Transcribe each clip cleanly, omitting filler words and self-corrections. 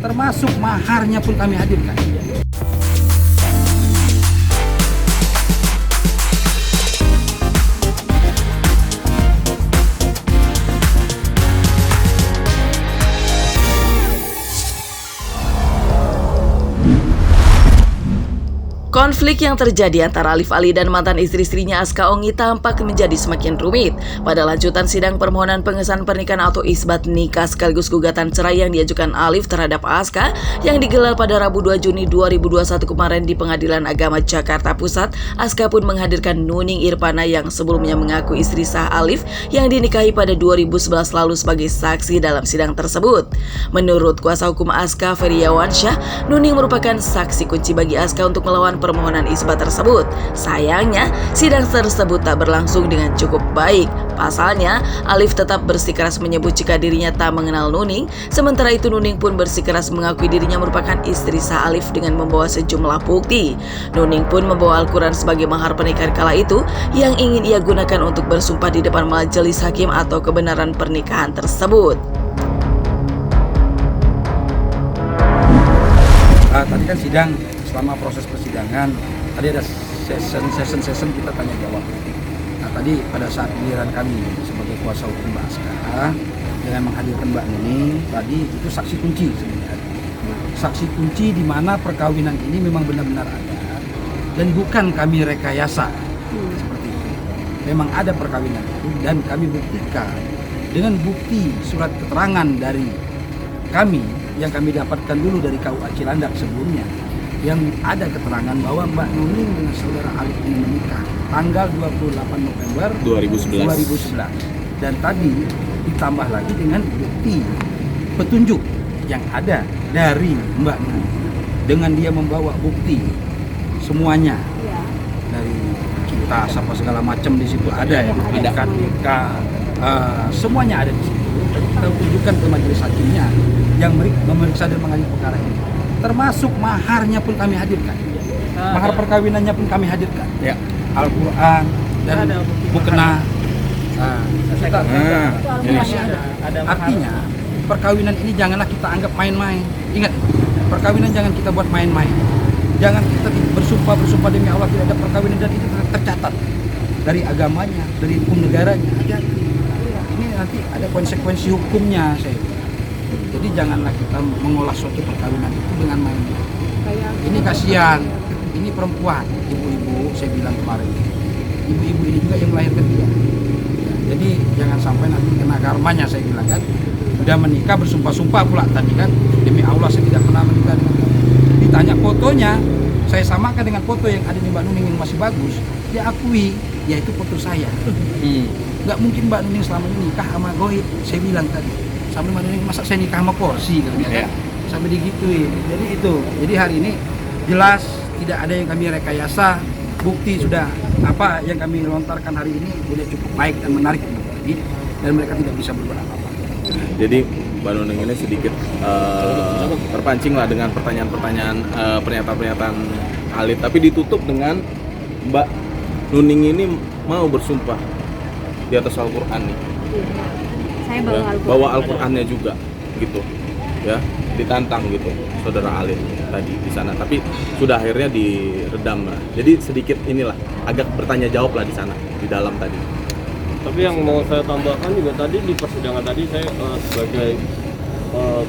termasuk maharnya pun kami hadirkan. Konflik yang terjadi antara Alif Ali dan mantan istri-istrinya Aska Ongi tampak menjadi semakin rumit. Pada lanjutan sidang permohonan pengesahan pernikahan atau isbat nikah sekaligus gugatan cerai yang diajukan Alif terhadap Aska yang digelar pada Rabu 2 Juni 2021 kemarin di Pengadilan Agama Jakarta Pusat, Aska pun menghadirkan Nuning Irpana yang sebelumnya mengaku istri sah Alif yang dinikahi pada 2011 lalu sebagai saksi dalam sidang tersebut. Menurut kuasa hukum Aska, Feriawan Syah, Nuning merupakan saksi kunci bagi Aska untuk melawan permohonan isbat tersebut. Sayangnya, sidang tersebut tak berlangsung dengan cukup baik. Pasalnya, Alif tetap bersikeras menyebut jika dirinya tak mengenal Nuning, sementara itu Nuning pun bersikeras mengakui dirinya merupakan istri sah Alif dengan membawa sejumlah bukti. Nuning pun membawa Al-Quran sebagai mahar pernikahan kala itu yang ingin ia gunakan untuk bersumpah di depan majelis hakim atau kebenaran pernikahan tersebut. Tadi kan sidang, selama proses persidangan tadi ada session kita tanya jawab. Nah tadi pada saat giliran kami sebagai kuasa hukum Mbak Aska dengan menghadirkan Mbak Nuning, tadi itu saksi kunci sebenarnya. Saksi kunci di mana perkawinan ini memang benar-benar ada dan bukan kami rekayasa seperti itu. Memang ada perkawinan itu dan kami buktikan dengan bukti surat keterangan dari kami yang kami dapatkan dulu dari KUA Cilandak sebelumnya, yang ada keterangan bahwa Mbak Nuning dengan saudara Alif ini menikah tanggal 28 November 2011. Dan tadi ditambah lagi dengan bukti petunjuk yang ada dari Mbak Nuning dengan dia membawa bukti semuanya dari kita apa segala macam di situ ada ya, ada nikah, semuanya ada di situ. Jadi kita tunjukkan ke majelis hakimnya yang memeriksa dan mengadili perkara ini. Termasuk maharnya pun kami hadirkan. Mahar perkawinannya pun kami hadirkan. Ya. Al-Quran dan mukena. Ini masih ada. Artinya perkawinan ini janganlah kita anggap main-main. Ingat, perkawinan jangan kita buat main-main. Jangan kita bersumpah demi Allah tidak ada perkawinan dan itu tercatat dari agamanya, dari hukum negaranya. Hati-hati. Ini nanti ada konsekuensi hukumnya, saya. Jadi janganlah kita mengolah suatu perkawinan itu dengan main. Ini kasihan, ini perempuan, ibu-ibu, saya bilang kemarin. Ibu-ibu ini juga yang melahirkan dia. Jadi jangan sampai nanti kena karmanya, saya bilang kan. Udah menikah bersumpah-sumpah pula tadi kan, demi Allah saya tidak pernah menikah dengan dia. Ditanya fotonya, saya samakan dengan foto yang ada di Mbak Nuning yang masih bagus. Dia akui, ya itu foto saya. Nggak mungkin Mbak Nuning selama ini nikah sama goib, saya bilang tadi. Sampai Mbak Nuning, masa saya nikah sama kursi kan, ya. Sampai digituin. Jadi itu, jadi hari ini jelas tidak ada yang kami rekayasa. Bukti sudah apa yang kami lontarkan hari ini sudah cukup baik dan menarik dan mereka tidak bisa berbuat apa-apa. Jadi Mbak Nuning ini sedikit terpancing lah dengan pertanyaan-pertanyaan, pernyataan-pernyataan Alif, tapi ditutup dengan Mbak Nuning ini mau bersumpah di atas Al-Quran nih. Saya bawa Al-Qurannya juga gitu ya, ditantang gitu saudara Alif tadi di sana, tapi sudah akhirnya diredam lah. Jadi sedikit inilah agak bertanya jawab lah di sana di dalam tadi. Tapi yang mau saya tambahkan juga tadi di persidangan tadi saya sebagai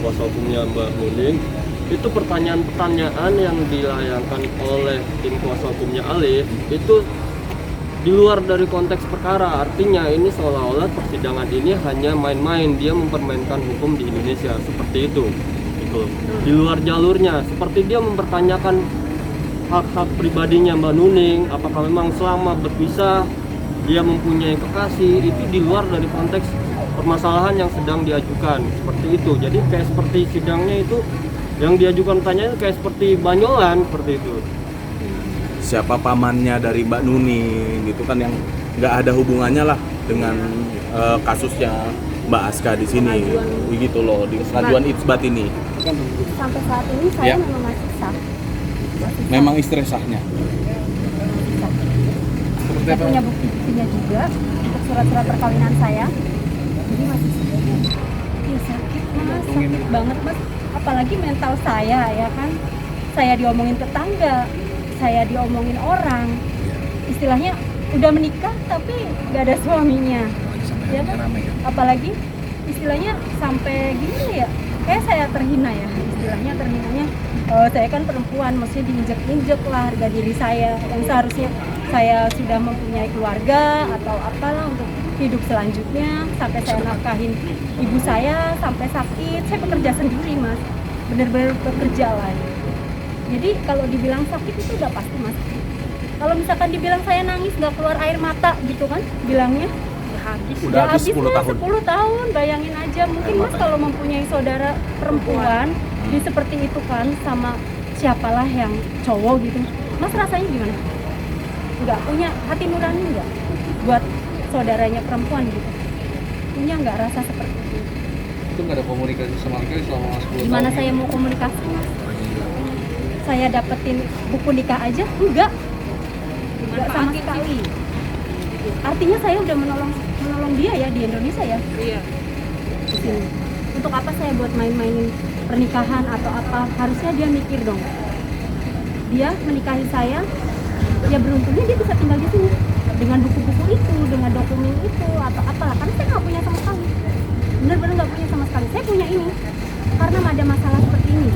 kuasa hukumnya Mbak Nuning, itu pertanyaan-pertanyaan yang dilayangkan oleh tim kuasa hukumnya Alif itu di luar dari konteks perkara. Artinya ini seolah-olah persidangan ini hanya main-main, dia mempermainkan hukum di Indonesia seperti itu gitu. Di luar jalurnya, seperti dia mempertanyakan hak-hak pribadinya Mbak Nuning, apakah memang selama berpisah dia mempunyai kekasih, itu di luar dari konteks permasalahan yang sedang diajukan seperti itu. Jadi kayak seperti sidangnya itu yang diajukan pertanyaan kayak seperti banyolan seperti itu. Siapa pamannya dari Mbak Nuning gitu kan, yang nggak ada hubungannya lah dengan kasusnya Mbak Aska di sini, begitu loh di pengajuan isbat ini. Sampai saat ini saya memang masih sah. Memang istri sahnya. Saya punya bukti-buktinya juga untuk surat-surat perkawinan saya. Jadi masih sakit, mas, sakit banget mas. apalagi mental saya ya kan, saya diomongin tetangga, saya diomongin orang, istilahnya udah menikah tapi gak ada suaminya, ya kan? Apalagi istilahnya sampai gini ya, kayak saya terhina ya, istilahnya terhinanya. Saya kan perempuan, maksudnya diinjek-injek lah harga diri saya yang seharusnya saya sudah mempunyai keluarga atau apalah untuk hidup selanjutnya, sampai saya nafkahin ibu saya sampai sakit. Saya bekerja sendiri mas, bener-bener bekerja lah. Jadi kalau dibilang sakit itu udah pasti mas. Kalau misalkan dibilang saya nangis nggak keluar air mata gitu kan, bilangnya Udah habis 10 lah, tahun. 10 tahun, bayangin aja. Mungkin mas kalau mempunyai saudara perempuan di seperti itu kan, sama siapalah yang cowok gitu, mas rasanya gimana? Nggak punya hati nurani nggak buat saudaranya perempuan gitu? Punya nggak rasa seperti itu? Itu nggak ada komunikasi sama sekali selama 10 tahun. Gimana saya mau komunikasi mas? Saya dapetin buku nikah aja enggak sama sekali. Artinya saya udah menolong dia ya di Indonesia ya. Iya. Di sini. Untuk apa saya buat main-mainin pernikahan atau apa? Harusnya dia mikir dong. Dia menikahi saya, ya beruntungnya dia bisa tinggal di sini dengan buku-buku itu, dengan dokumen itu atau apalah. Karena saya nggak punya sama sekali. Bener-bener nggak punya sama sekali. Saya punya ini karena ada masalah seperti ini.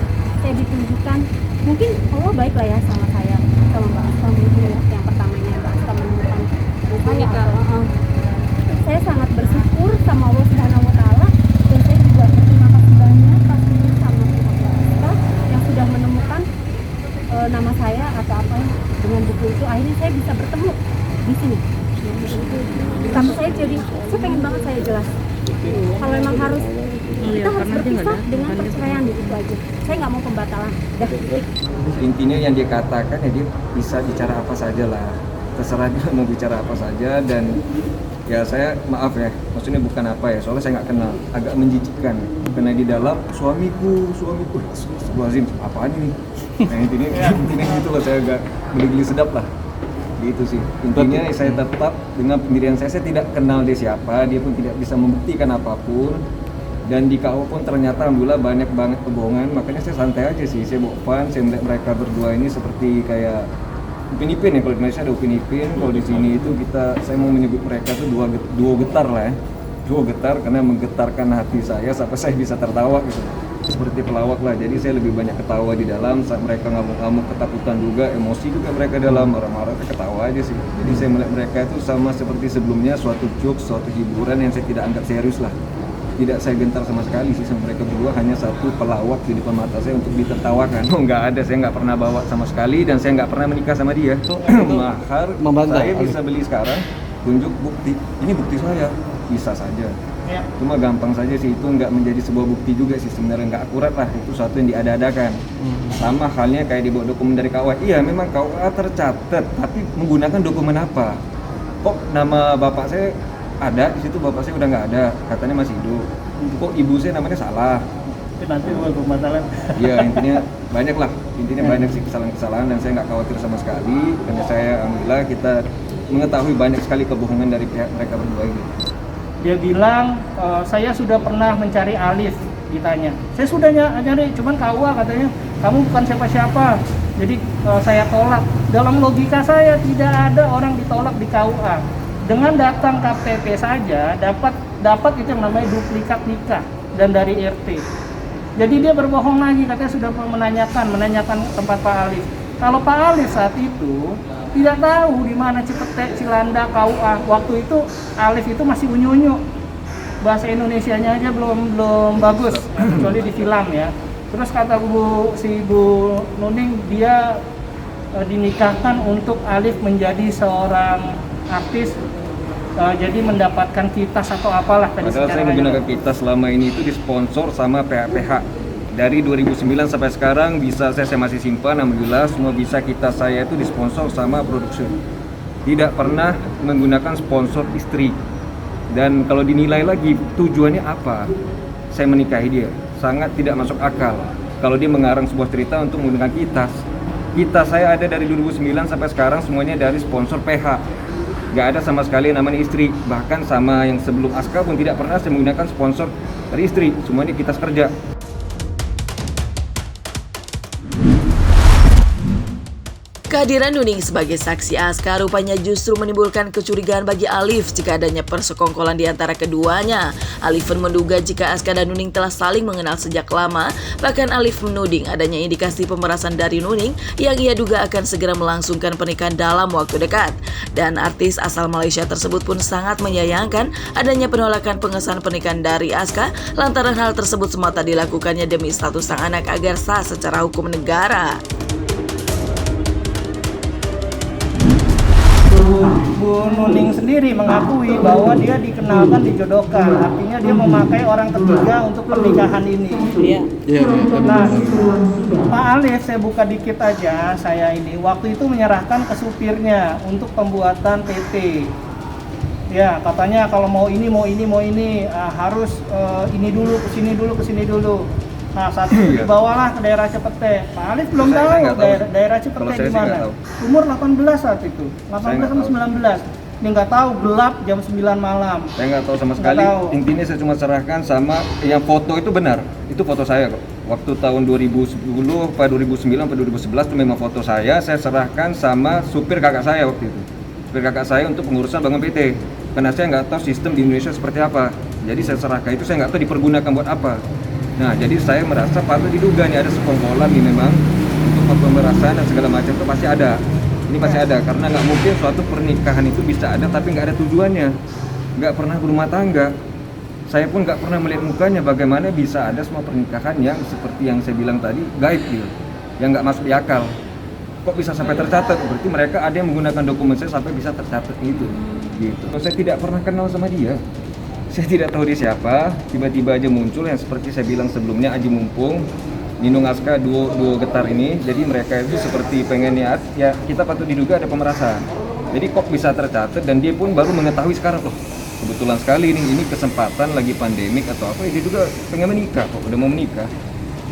Saya ditunjukkan, mungkin Allah baik lah ya sama saya, sama Mbak Asta mungkin ya, yang pertamanya Mbak Asta menemukan saya. Saya sangat bersyukur sama Allah Subhanahu Wa Taala, dan saya juga berterima kasih banyak pastinya sama Mbak Asta yang sudah menemukan nama saya atau apa dengan buku itu. Akhirnya saya bisa bertemu di sini. Sampai saya pengen banget saya jelas. Kalau memang harus kita harus berpisah dengan perceraian itu aja. Saya nggak mau pembatalan. Dah. Intinya yang dia katakan ya dia bisa bicara apa saja lah, terserah dia mau bicara apa saja. Dan ya saya maaf ya, maksudnya bukan apa ya, soalnya saya nggak kenal, agak menjijikkan karena di dalam suamiku Astagfirullahaladzim, apaan ini? Nah intinya gitu loh, saya agak geli-geli sedap lah gitu sih. Intinya saya tetap dengan pendirian saya tidak kenal dia siapa, dia pun tidak bisa membuktikan apapun. Dan di KO pun ternyata alhamdulillah banyak banget kebohongan, makanya saya santai aja sih, saya bawa fun, saya melihat mereka berdua ini seperti kayak Upin Ipin ya, kalau di Indonesia ada Upin Ipin, kalau di sini itu saya mau menyebut mereka tuh duo getar lah ya, duo getar karena menggetarkan hati saya sampai saya bisa tertawa gitu, seperti pelawak lah. Jadi saya lebih banyak ketawa di dalam saat mereka ngamuk-ngamuk, ketakutan juga, emosi juga mereka dalam, marah-marah, ketawa aja sih. Jadi saya melihat mereka itu sama seperti sebelumnya, suatu jokes, suatu hiburan yang saya tidak anggap serius lah. Tidak saya gentar sama sekali sih sama mereka berdua, hanya satu pelawak di depan mata saya untuk ditertawakan. Oh nggak ada, saya nggak pernah bawa sama sekali dan saya nggak pernah menikah sama dia. Mahar saya bisa beli sekarang, tunjuk bukti, ini bukti saya, bisa saja. Cuma gampang saja sih, itu nggak menjadi sebuah bukti juga sih sebenarnya, nggak akurat lah, itu suatu yang diada-adakan. Sama halnya kayak dibawa dokumen dari KUA, iya memang KUA tercatat, tapi menggunakan dokumen apa? Kok nama bapak saya ada di situ, bapak saya udah nggak ada, katanya masih hidup. Kok ibu saya namanya salah? Nanti bermasalah. Ya intinya banyak lah, banyak sih kesalahan-kesalahan dan saya nggak khawatir sama sekali karena saya alhamdulillah kita mengetahui banyak sekali kebohongan dari pihak mereka berdua ini. Dia bilang saya sudah pernah mencari Alif, ditanya. Saya sudah nyari, cuman KUA katanya kamu bukan siapa-siapa. Jadi saya tolak. Dalam logika saya tidak ada orang ditolak di KUA. Dengan datang KTP saja dapat itu yang namanya duplikat nikah dan dari RT. Jadi dia berbohong lagi, katanya sudah menanyakan tempat Pak Alif. Kalau Pak Alif saat itu tidak tahu di mana Cipete, Cilanda, KUA. Waktu itu Alif itu masih unyu-unyu. Bahasa Indonesianya aja belum bagus, kecuali di film ya. Terus kata Bu Nuning, dia dinikahkan untuk Alif menjadi seorang artis, jadi mendapatkan kitas atau apalah tadi. Padahal saya menggunakan kitas selama ini itu disponsor sama PH dari 2009 sampai sekarang bisa saya masih simpan, alhamdulillah semua bisa kitas saya itu disponsor sama production. Tidak pernah menggunakan sponsor istri. Dan kalau dinilai lagi tujuannya apa saya menikahi dia, sangat tidak masuk akal. Kalau dia mengarang sebuah cerita untuk menggunakan kitas saya ada dari 2009 sampai sekarang semuanya dari sponsor PH. Gak ada sama sekali yang namanya istri. Bahkan sama yang sebelum Aska pun tidak pernah saya menggunakan sponsor dari istri. Semuanya kitas kerja. Kehadiran Nuning sebagai saksi Aska rupanya justru menimbulkan kecurigaan bagi Alif jika adanya persekongkolan di antara keduanya. Alif pun menduga jika Aska dan Nuning telah saling mengenal sejak lama. Bahkan Alif menuding adanya indikasi pemerasan dari Nuning yang ia duga akan segera melangsungkan pernikahan dalam waktu dekat. Dan artis asal Malaysia tersebut pun sangat menyayangkan adanya penolakan pengesahan pernikahan dari Aska lantaran hal tersebut semata dilakukannya demi status sang anak agar sah secara hukum negara. Bu Nuning sendiri mengakui bahwa dia dikenalkan dijodohkan, artinya dia memakai orang ketiga untuk pernikahan ini. Nah, Pak Alif, saya buka dikit aja, saya ini waktu itu menyerahkan ke supirnya untuk pembuatan PT. Ya, katanya kalau mau ini harus ini dulu, kesini dulu. Nah, saat itu dibawalah ke daerah Cepete. Pak Alif belum tahu daerah Cepete di mana. Umur 18 saat itu, 18 sama 19. Dia nggak tahu, gelap jam 9 malam. Saya nggak tahu sama sekali. Intinya saya cuma serahkan sama yang foto itu benar. Itu foto saya kok. Waktu tahun 2010, 2009, 2011 itu memang foto saya serahkan sama supir kakak saya waktu itu. Supir kakak saya untuk pengurusan bangun PT. Karena saya nggak tahu sistem di Indonesia seperti apa. Jadi saya serahkan itu, saya nggak tahu dipergunakan buat apa. Nah, jadi saya merasa patut diduga nih ada sekongkolan nih memang untuk pemerasan dan segala macam itu pasti ada. Ini pasti ada karena nggak mungkin suatu pernikahan itu bisa ada tapi nggak ada tujuannya, nggak pernah berumah tangga. Saya pun nggak pernah melihat mukanya bagaimana bisa ada semua pernikahan yang seperti yang saya bilang tadi gaib gitu, yang nggak masuk di akal. Kok bisa sampai tercatat? Berarti mereka ada yang menggunakan dokumen saya sampai bisa tercatat gitu. Saya tidak pernah kenal sama dia. Saya tidak tahu dia siapa, tiba-tiba aja muncul yang seperti saya bilang sebelumnya, Aji Mumpung, Ninung Aska, duo getar ini. Jadi mereka itu seperti pengen niat, ya kita patut diduga ada pemerasan. Jadi kok bisa tercatat dan dia pun baru mengetahui sekarang, loh kebetulan sekali ini kesempatan lagi pandemik atau apa, dia juga pengen menikah kok, udah mau menikah.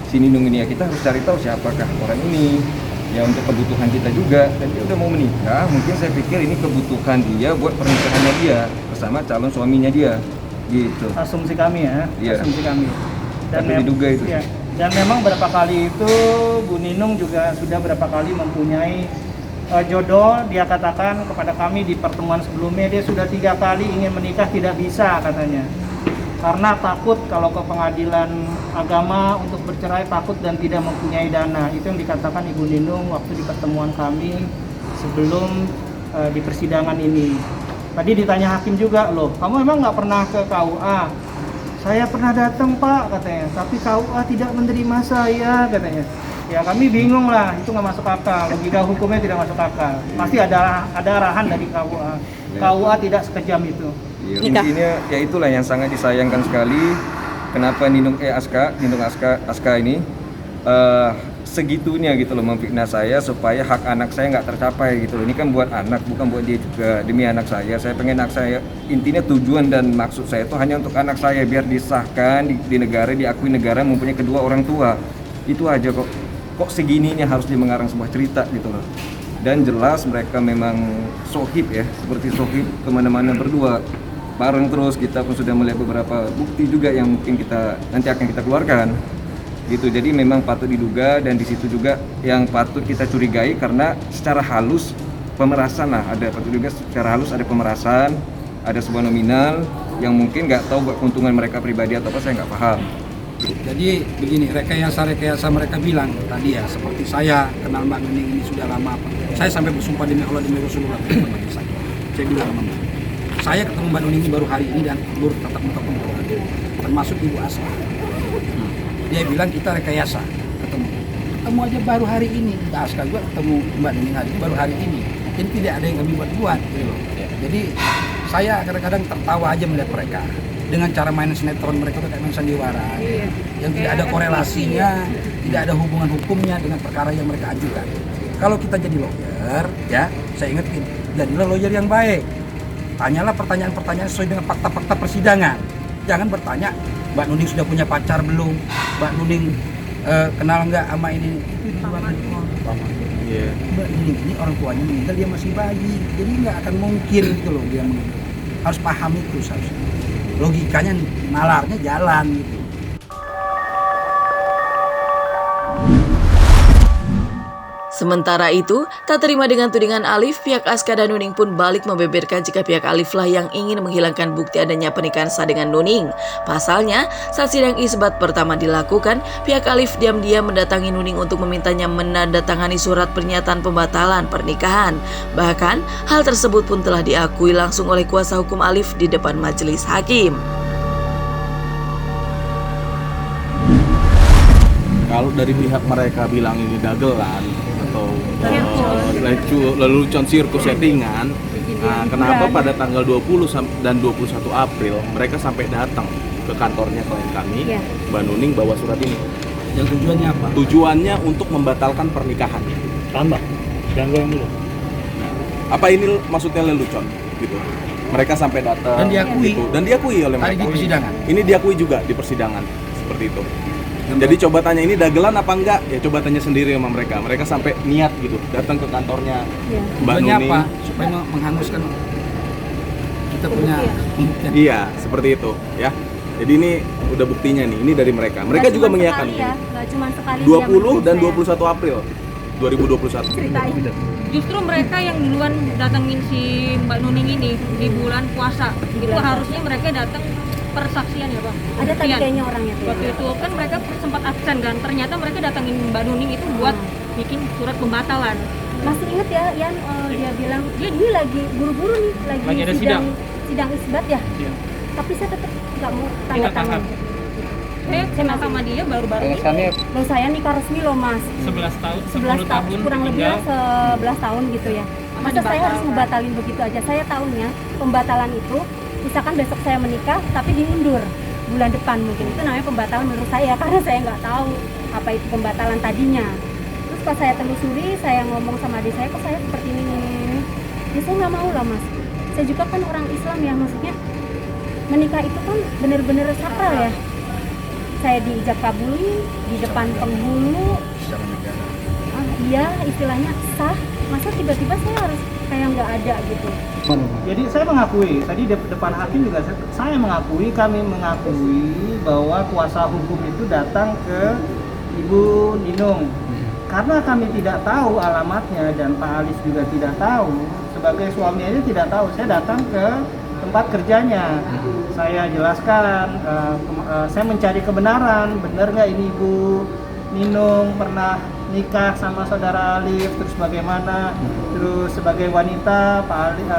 Si Ninung ini ya kita harus cari tahu siapakah orang ini, ya untuk kebutuhan kita juga. Dan dia udah mau menikah, mungkin saya pikir ini kebutuhan dia buat pernikahannya dia bersama calon suaminya dia. Gitu. Asumsi kami ya, asumsi kami. Dan diduga itu. Ya, dan memang berapa kali itu Bu Ninung juga sudah berapa kali mempunyai jodoh. Dia katakan kepada kami di pertemuan sebelumnya dia sudah 3 kali ingin menikah tidak bisa katanya. Karena takut kalau ke pengadilan agama untuk bercerai, takut dan tidak mempunyai dana. Itu yang dikatakan Ibu Ninung waktu di pertemuan kami sebelum di persidangan ini. Tadi ditanya hakim juga, loh kamu emang nggak pernah ke KUA? Saya pernah datang Pak katanya, tapi KUA tidak menerima saya katanya. Ya kami bingung lah, itu nggak masuk akal, logika hukumnya tidak masuk akal. Pasti ada arahan dari KUA. KUA tidak sekejam itu. Ya, intinya ya itulah yang sangat disayangkan sekali. Kenapa Ninung Aska ini segitunya gitu loh memfitnah saya supaya hak anak saya nggak tercapai gitu loh. Ini kan buat anak, bukan buat dia juga, demi anak saya. Saya pengen anak saya, intinya tujuan dan maksud saya itu hanya untuk anak saya biar disahkan di negara, diakui negara mempunyai kedua orang tua. Itu aja kok. Kok segininya harus dia mengarang sebuah cerita gitu loh. Dan jelas mereka memang sohib ya, seperti sohib kemana-mana berdua. Bareng terus, kita pun sudah melihat beberapa bukti juga yang mungkin nanti akan kita keluarkan. Gitu, jadi memang patut diduga dan di situ juga yang patut kita curigai karena secara halus pemerasan lah, patut juga secara halus ada pemerasan, ada sebuah nominal yang mungkin nggak tahu buat keuntungan mereka pribadi atau apa, saya nggak paham. Jadi begini, rekayasa mereka bilang tadi ya, seperti saya kenal Mbak Nuning ini sudah lama, saya sampai bersumpah demi Allah demi Rasulullah saya bilang sama Mbak, saya ketemu Mbak Nuning ini baru hari ini dan baru tatap muka pembunuhan, termasuk Ibu Asma. Dia bilang kita rekayasa ketemu aja baru hari ini. Mbak Aska juga ketemu Mbak Nuning hari ini baru hari ini. Jadi tidak ada yang kami buat gitu loh. Jadi saya kadang-kadang tertawa aja melihat mereka dengan cara main sinetron mereka itu kayak main sandiwara yang tidak ada korelasinya, tidak ada hubungan hukumnya dengan perkara yang mereka ajukan. Kalau kita jadi lawyer ya, saya ingetin, jadilah lawyer yang baik. Tanyalah pertanyaan-pertanyaan sesuai dengan fakta-fakta persidangan. Jangan bertanya Mbak Nuning sudah punya pacar belum? Mbak Nuning kenal nggak sama ini? Itu di luar Mbak Nuning ini orang tuanya meninggal, dia masih bayi, jadi nggak akan mungkin gitu loh dia meninggal. Harus paham itu seharusnya. Logikanya nalarnya jalan gitu. Sementara itu, tak terima dengan tudingan Alif, pihak Aska dan Nuning pun balik membeberkan jika pihak Alif lah yang ingin menghilangkan bukti adanya pernikahan sah dengan Nuning. Pasalnya, saat sidang isbat pertama dilakukan, pihak Alif diam-diam mendatangi Nuning untuk memintanya menandatangani surat pernyataan pembatalan pernikahan. Bahkan, hal tersebut pun telah diakui langsung oleh kuasa hukum Alif di depan majelis hakim. Kalau dari pihak mereka bilang ini dagelan atau lelucon sirkus settingan, nah, kenapa pada tanggal 20 dan 21 April mereka sampai datang ke kantornya klien kami, Mbak Nuning bawa surat ini? Yang tujuannya apa? Tujuannya untuk membatalkan pernikahan. Tambah, jangan goyang dulu. Apa ini maksudnya lelucon gitu? Mereka sampai datang Dan diakui. gitu. Dan diakui oleh Tadi mereka di persidangan. Ini diakui juga di persidangan seperti itu. Jadi coba tanya ini dagelan apa enggak? Ya coba tanya sendiri sama mereka. Mereka sampai niat gitu datang ke kantornya Mbak Tujuannya Nuning. apa? Supaya menghanguskan kita punya pembuktian. Iya, seperti itu ya. Jadi ini udah buktinya nih. Ini dari mereka. Mereka juga mengiyakan. Nggak cuma sekali 20 dan dia 21 April 2021. ceritain. Justru mereka yang duluan datengin si Mbak Nuning ini di bulan puasa. Itu harusnya mereka datang persaksian ya Bang. Ada tadi Buktian. kayaknya orangnya tuh. Waktu itu kan mereka sempat absen kan. Ternyata mereka datengin Mbak Nuning itu buat bikin surat pembatalan. Masih inget ya Yan, dia bilang ini lagi buru-buru nih, lagi ada sidang isbat ya. Tapi saya tetap nggak mau tanda tangan. Saya kenal sama dia baru-baru ini. Pengesannya Loh saya nikah resmi loh Mas. 11 tahun, 11 tahun, kurang lebih 11 tahun gitu ya. Masa saya harus ngebatalin begitu aja? Saya tahunya pembatalan itu, misalkan besok saya menikah tapi diundur bulan depan mungkin, itu namanya pembatalan menurut saya, karena saya nggak tahu apa itu pembatalan tadinya. Terus pas saya telusuri, saya ngomong sama adik saya, kok saya seperti ini. Ya saya nggak mau lah Mas. Saya juga kan orang Islam ya, maksudnya menikah itu kan bener-bener sakral ya. Saya diijab kabuli di depan penghulu. Iya, istilahnya sah. Masa tiba-tiba saya harus kayak nggak ada gitu. Jadi saya mengakui, tadi di depan hakim juga kami mengakui bahwa kuasa hukum itu datang ke Ibu Ninung. Karena kami tidak tahu alamatnya dan Pak Alis juga tidak tahu, sebagai suami aja tidak tahu, saya datang ke tempat kerjanya. Saya jelaskan, saya mencari kebenaran, benar nggak ini Ibu Ninung pernah nikah sama saudara Alif, terus bagaimana, terus sebagai wanita Pak Alif,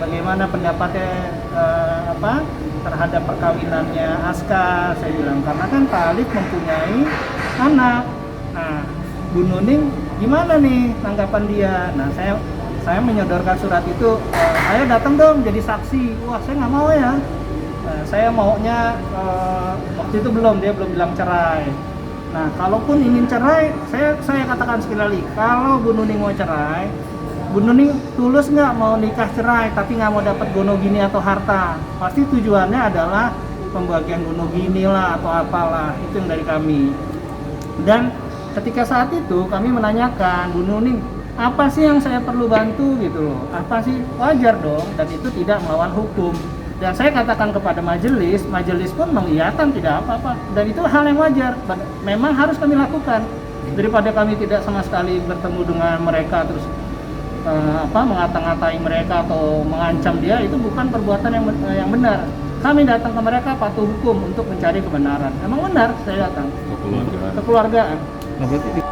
bagaimana pendapatnya terhadap perkawinannya Aska. Saya bilang karena kan Pak Alif mempunyai anak. Nah, Bu Nuning gimana nih tanggapan dia? Nah, saya menyodorkan surat itu, saya datang dong jadi saksi. Wah, saya nggak mau ya. Saya maunya waktu itu dia belum bilang cerai. Nah, kalaupun ingin cerai, saya katakan sekali lagi, kalau Bu Nuning mau cerai, Bu Nuning tulus nggak mau nikah cerai, tapi nggak mau dapat gonogini atau harta. Pasti tujuannya adalah pembagian gonogini lah atau apalah, itu yang dari kami. Dan ketika saat itu kami menanyakan, Bu Nuning, apa sih yang saya perlu bantu gitu loh? Apa sih? Wajar dong, dan itu tidak melawan hukum. Dan saya katakan kepada majelis pun mengiyakan tidak apa-apa. Dan itu hal yang wajar, memang harus kami lakukan. Daripada kami tidak sama sekali bertemu dengan mereka terus mengata-ngatai mereka atau mengancam dia, itu bukan perbuatan yang benar. Kami datang ke mereka patuh hukum untuk mencari kebenaran. Emang benar saya datang. Kekeluargaan. Nah, berarti